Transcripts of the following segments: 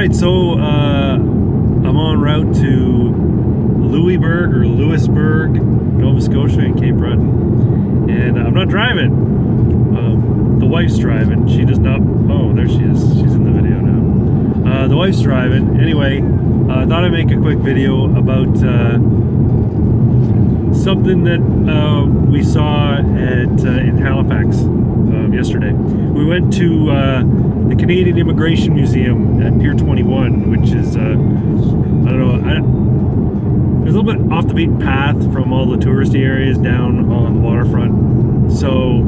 right, so I'm en route to Louisburg, Nova Scotia, and Cape Breton, and I'm not driving. The wife's driving. She does not. Oh, there she is. She's in the video now. The wife's driving. Anyway, I thought I'd make a quick video about something that we saw in Halifax yesterday. We went to the Canadian Immigration Museum at Pier 21, which is I don't know. It's a little bit off the beaten path from all the touristy areas down on the waterfront. So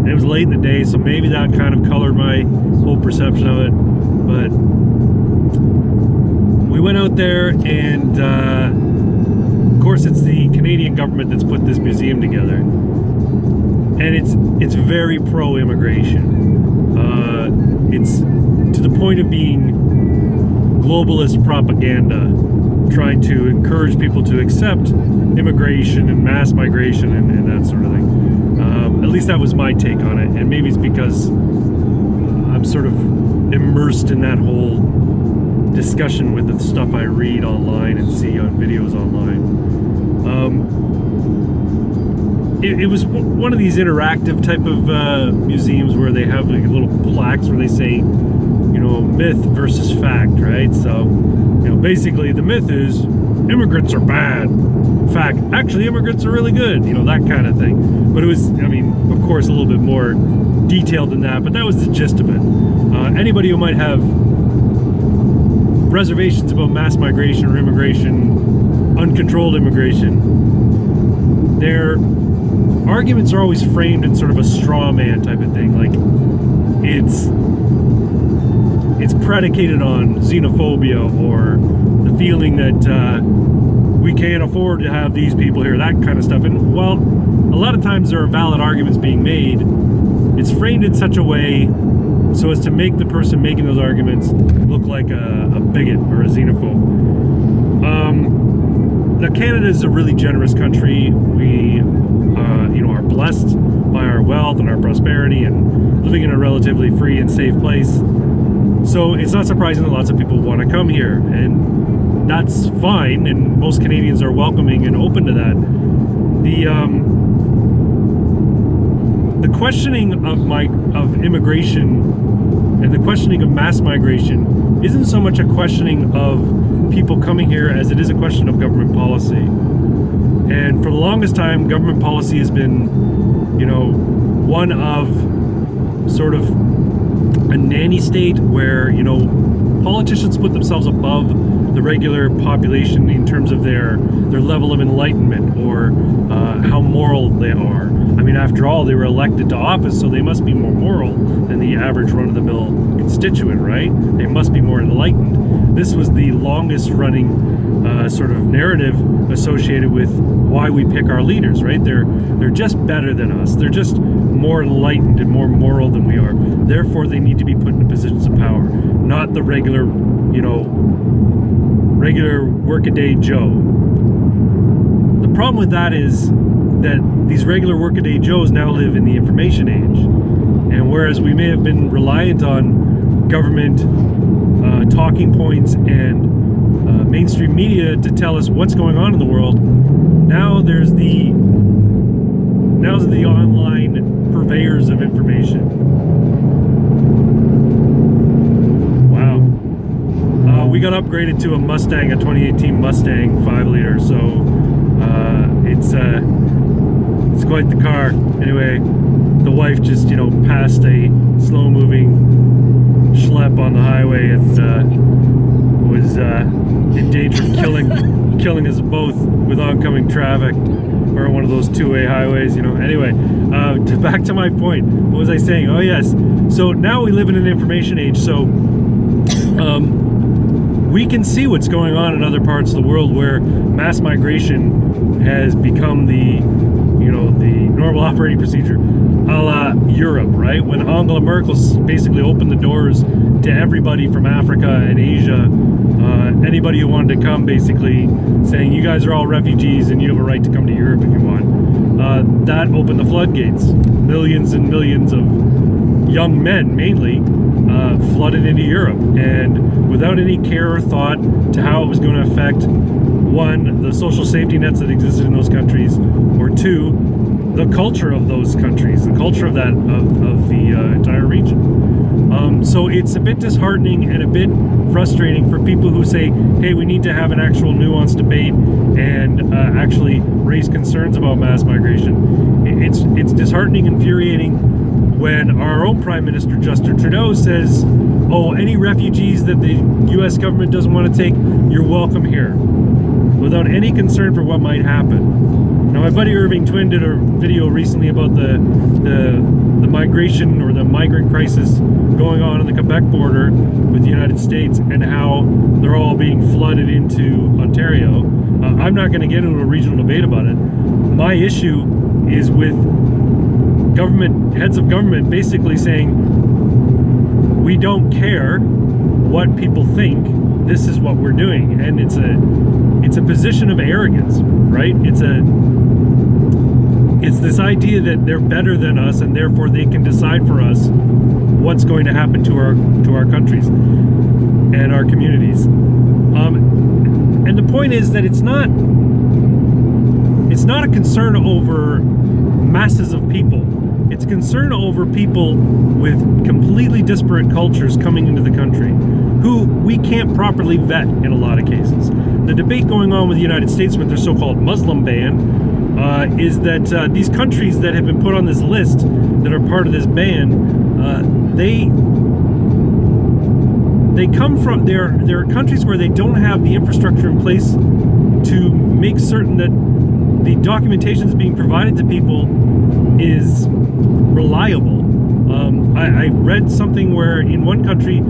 it was late in the day, so maybe that kind of colored my whole perception of it. But we went out there, and of course it's the Canadian government that's put this museum together, and it's very pro-immigration. It's to the point of being globalist propaganda, trying to encourage people to accept immigration and mass migration and that sort of thing. At least that was my take on it, and maybe it's because I'm sort of immersed in that whole discussion with the stuff I read online and see on videos online. It was one of these interactive type of museums where they have like little plaques where they say, you know, myth versus fact, right? So, you know, basically the myth is immigrants are bad. Fact, actually immigrants are really good, you know, that kind of thing. But it was, I mean, of course, a little bit more detailed than that, but that was the gist of it. Anybody who might have reservations about mass migration or immigration, uncontrolled immigration, their arguments are always framed in sort of a straw man type of thing. Like, it's predicated on xenophobia or the feeling that we can't afford to have these people here, that kind of stuff. And while a lot of times there are valid arguments being made, it's framed in such a way so as to make the person making those arguments look like a bigot or a xenophobe. Now, Canada is a really generous country. We are blessed by our wealth and our prosperity and living in a relatively free and safe place. So it's not surprising that lots of people want to come here, and that's fine, and most Canadians are welcoming and open to that. The questioning of immigration and the questioning of mass migration isn't so much a questioning of people coming here as it is a question of government policy. And for the longest time, government policy has been, you know, one of sort of a nanny state where, you know, politicians put themselves above the regular population in terms of their level of enlightenment or how moral they are. I mean, after all, they were elected to office, so they must be more moral than the average run-of-the-mill constituent, right? They must be more enlightened. This was the longest running sort of narrative associated with why we pick our leaders, right? They're just better than us. They're just more enlightened and more moral than we are. Therefore, they need to be put in positions of power, not the regular workaday Joe. The problem with that is that these regular workaday Joes now live in the information age. And whereas we may have been reliant on government talking points and mainstream media to tell us what's going on in the world, now there's the online purveyors of information. Wow. We got upgraded to a Mustang, a 2018 Mustang 5-liter, so it's quite the car. Anyway, the wife just, you know, passed a slow-moving schlep on the highway and was in danger of killing us both with oncoming traffic. Or one of those two-way highways, you know. Anyway, back to my point. What was I saying? Oh yes. So now we live in an information age. So we can see what's going on in other parts of the world where mass migration has become the normal operating procedure, a la Europe, right? When Angela Merkel basically opened the doors to everybody from Africa and Asia, anybody who wanted to come, basically saying, you guys are all refugees and you have a right to come to Europe if you want. That opened the floodgates. Millions and millions of young men, mainly, flooded into Europe, and without any care or thought to how it was going to affect, one, the social safety nets that existed in those countries, or two, the culture of those countries, the culture of the entire region. So it's a bit disheartening and a bit frustrating for people who say, hey, we need to have an actual nuanced debate and actually raise concerns about mass migration. It's disheartening, infuriating when our own Prime Minister, Justin Trudeau, says, oh, any refugees that the U.S. government doesn't want to take, you're welcome here, without any concern for what might happen. Now, my buddy Irving Twin did a video recently about the migration or the migrant crisis going on in the Quebec border with the United States, and how they're all being flooded into Ontario. I'm not going to get into a regional debate about it. My issue is with heads of government basically saying, we don't care what people think, this is what we're doing. And it's a position of arrogance, right? It's this idea that they're better than us and therefore they can decide for us what's going to happen to our countries and our communities. And the point is that it's not a concern over masses of people. It's concern over people with completely disparate cultures coming into the country, who we can't properly vet in a lot of cases. The debate going on with the United States with their so-called Muslim ban is that these countries that have been put on this list that are part of this ban, they come from, there are countries where they don't have the infrastructure in place to make certain that the documentation that's being provided to people is reliable. I read something where in one country,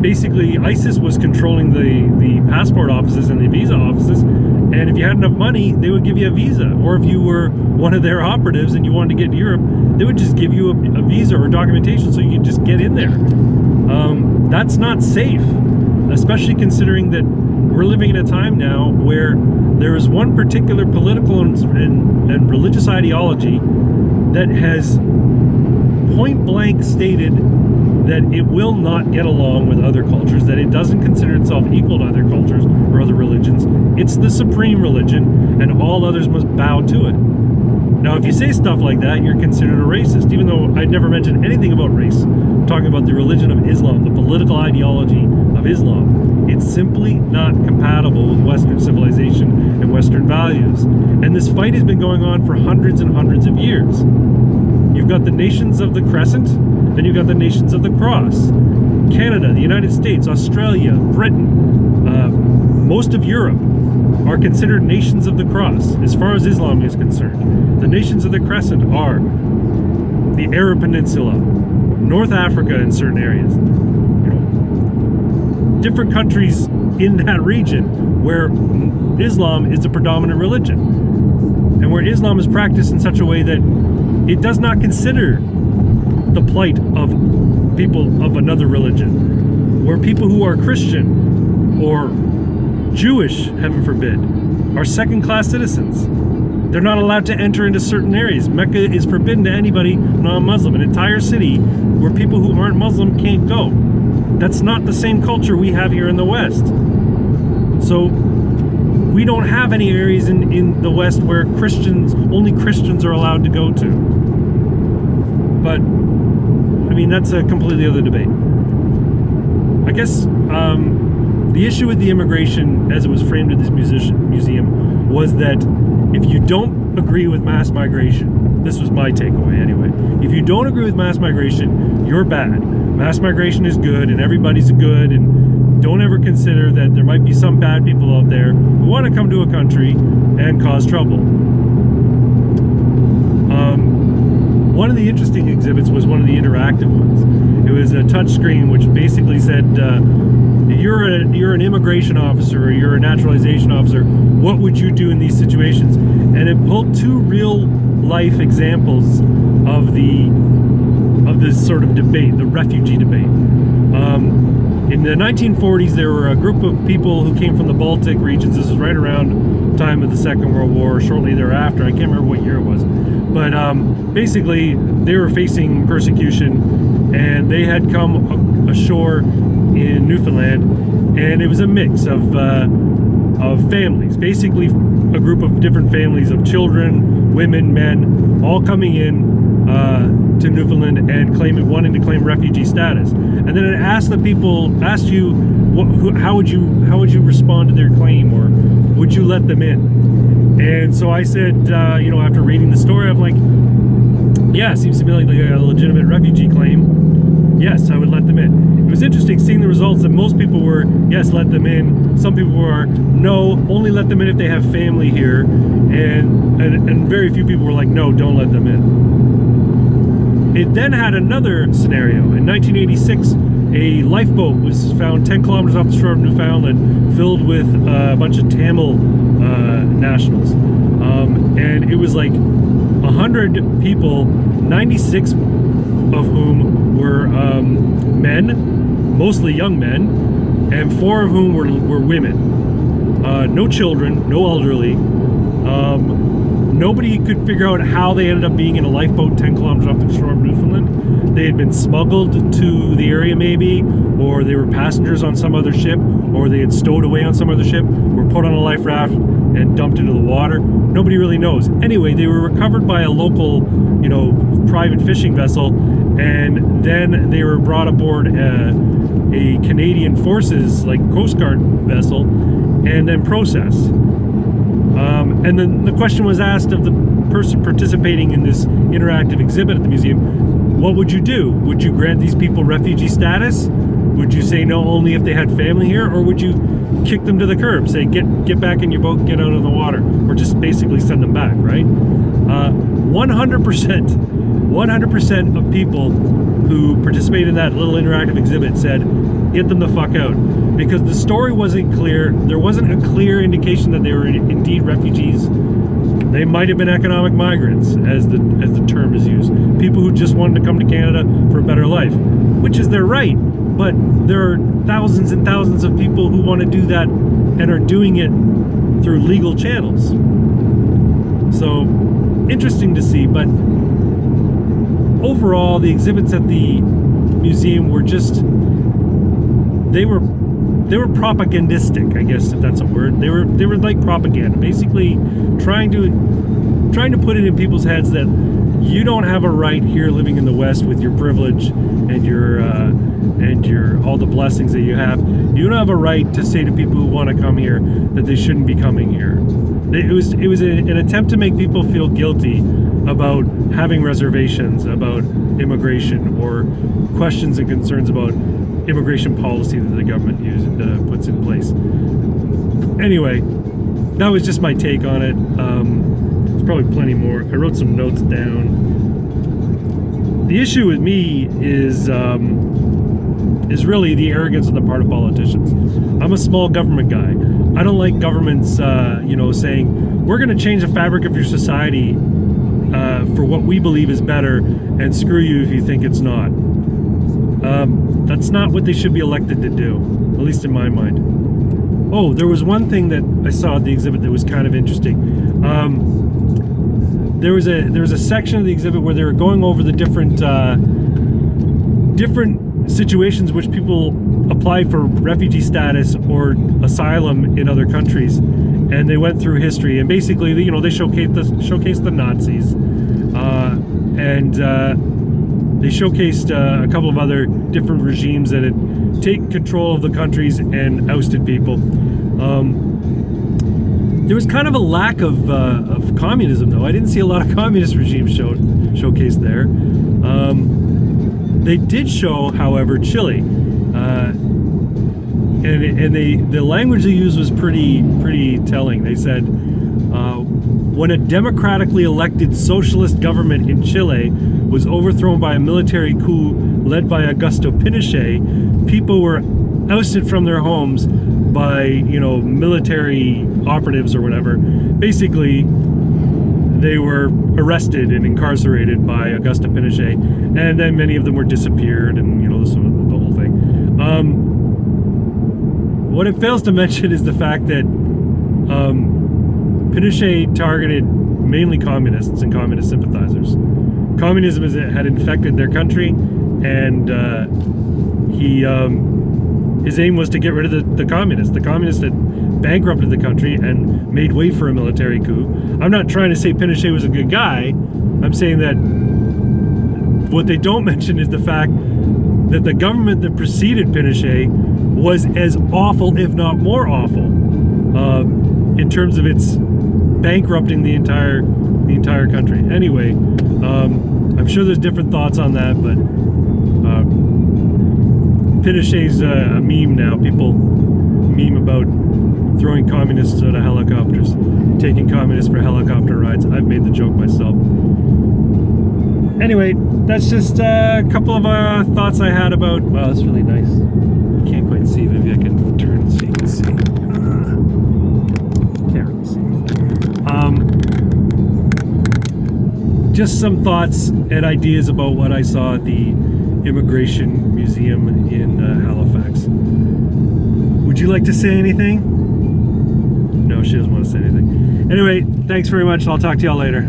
basically ISIS was controlling the passport offices and the visa offices, and if you had enough money, they would give you a visa. Or if you were one of their operatives and you wanted to get to Europe, they would just give you a visa or documentation so you could just get in there. That's not safe, especially considering that we're living in a time now where there is one particular political and religious ideology that has point blank stated that it will not get along with other cultures, that it doesn't consider itself equal to other cultures or other religions. It's the supreme religion, and all others must bow to it. Now, if you say stuff like that, you're considered a racist, even though I'd never mentioned anything about race. I'm talking about the religion of Islam, the political ideology of Islam. It's simply not compatible with Western civilization and Western values. And this fight has been going on for hundreds and hundreds of years. You've got the nations of the Crescent, then you've got the nations of the Cross. Canada, the United States, Australia, Britain, most of Europe are considered nations of the Cross as far as Islam is concerned. The nations of the Crescent are the Arab Peninsula, North Africa in certain areas, different countries in that region where Islam is the predominant religion, and where Islam is practiced in such a way that it does not consider the plight of people of another religion, where people who are Christian or Jewish, heaven forbid, are second-class citizens. They're not allowed to enter into certain areas. Mecca is forbidden to anybody non-Muslim. An entire city where people who aren't Muslim can't go. That's not the same culture we have here in the West. So we don't have any areas in the West where only Christians are allowed to go to. But, I mean, that's a completely other debate. I guess the issue with the immigration, as it was framed at this museum, was that if you don't agree with mass migration, this was my takeaway anyway, if you don't agree with mass migration, you're bad. Mass migration is good and everybody's good, and don't ever consider that there might be some bad people out there who want to come to a country and cause trouble. One of the interesting exhibits was one of the interactive ones. It was a touch screen which basically said, you're an immigration officer or you're a naturalization officer, what would you do in these situations? And it pulled two real life examples of this sort of debate, the refugee debate. In the 1940s, there were a group of people who came from the Baltic regions. This was right around the time of the Second World War, shortly thereafter. I can't remember what year it was. But basically, they were facing persecution and they had come ashore in Newfoundland, and it was a mix of families, basically a group of different families of children, women, men, all coming in to Newfoundland and wanting to claim refugee status. And then it asked you, how would you respond to their claim, or would you let them in? And so I said, after reading the story, I'm like, yeah, it seems to me like they got a legitimate refugee claim. Yes, I would let them in. It was interesting seeing the results that most people were, yes, let them in. Some people were, no, only let them in if they have family here. And very few people were like, no, don't let them in. It then had another scenario. In 1986, a lifeboat was found 10 kilometers off the shore of Newfoundland, filled with a bunch of Tamil nationals. And it was like 100 people, 96 of whom were men, mostly young men, and 4 of whom were women. No children, no elderly. Nobody could figure out how they ended up being in a lifeboat 10 kilometers off the shore of Newfoundland. They had been smuggled to the area maybe, or they were passengers on some other ship, or they had stowed away on some other ship, were put on a life raft and dumped into the water. Nobody really knows. Anyway, they were recovered by a local, private fishing vessel, and then they were brought aboard a Canadian Forces, Coast Guard vessel, and then processed. And then the question was asked of the person participating in this interactive exhibit at the museum, what would you do? Would you grant these people refugee status? Would you say no only if they had family here? Or would you kick them to the curb, say get back in your boat, get out of the water, or just basically send them back, right? 100% of people who participated in that little interactive exhibit said, get them the fuck out. Because the story wasn't clear. There wasn't a clear indication that they were indeed refugees. They might have been economic migrants, as the term is used. People who just wanted to come to Canada for a better life, which is their right. But there are thousands and thousands of people who want to do that and are doing it through legal channels. So, interesting to see. But overall, the exhibits at the museum were just, they were propagandistic, I guess, if that's a word. They were like propaganda, basically trying to put it in people's heads that you don't have a right here living in the West with your privilege and your all the blessings that you have. You don't have a right to say to people who want to come here that they shouldn't be coming here. It was an attempt to make people feel guilty about having reservations about immigration or questions and concerns about immigration policy that the government puts in place. Anyway, that was just my take on it. There's probably plenty more. I wrote some notes down. The issue with me is really the arrogance on the part of politicians. I'm a small government guy. I don't like governments, saying, we're going to change the fabric of your society for what we believe is better, and screw you if you think it's not. That's not what they should be elected to do, at least in my mind. Oh, there was one thing that I saw at the exhibit that was kind of interesting. There was a section of the exhibit where they were going over the different situations which people applied for refugee status or asylum in other countries, and they went through history, and basically, they showcased the Nazis, and they showcased a couple of other different regimes that had taken control of the countries and ousted people. There was kind of a lack of communism, though. I didn't see a lot of communist regimes showcased there. They did show, however, Chile, and the language they used was pretty telling. They said, when a democratically elected socialist government in Chile was overthrown by a military coup led by Augusto Pinochet, people were ousted from their homes by, military operatives or whatever. Basically, they were arrested and incarcerated by Augusto Pinochet, and then many of them were disappeared, and the whole thing. What it fails to mention is the fact that Pinochet targeted mainly communists and communist sympathizers. communism had infected their country, and his aim was to get rid of the communists. The communists had bankrupted the country and made way for a military coup. I'm not trying to say Pinochet was a good guy. I'm saying that what they don't mention is the fact that the government that preceded Pinochet was as awful, if not more awful, in terms of its bankrupting the entire country. Anyway, I'm sure there's different thoughts on that, but Pinochet's a meme now. People meme about throwing communists out of helicopters, taking communists for helicopter rides. I've made the joke myself. Anyway, that's just a couple of thoughts I had about. Wow, that's really nice. Can't quite see. Maybe I can turn so you can see. Can't really see. Just some thoughts and ideas about what I saw at the Immigration Museum in Halifax. Would you like to say anything? No, she doesn't want to say anything. Anyway, thanks very much. I'll talk to y'all later.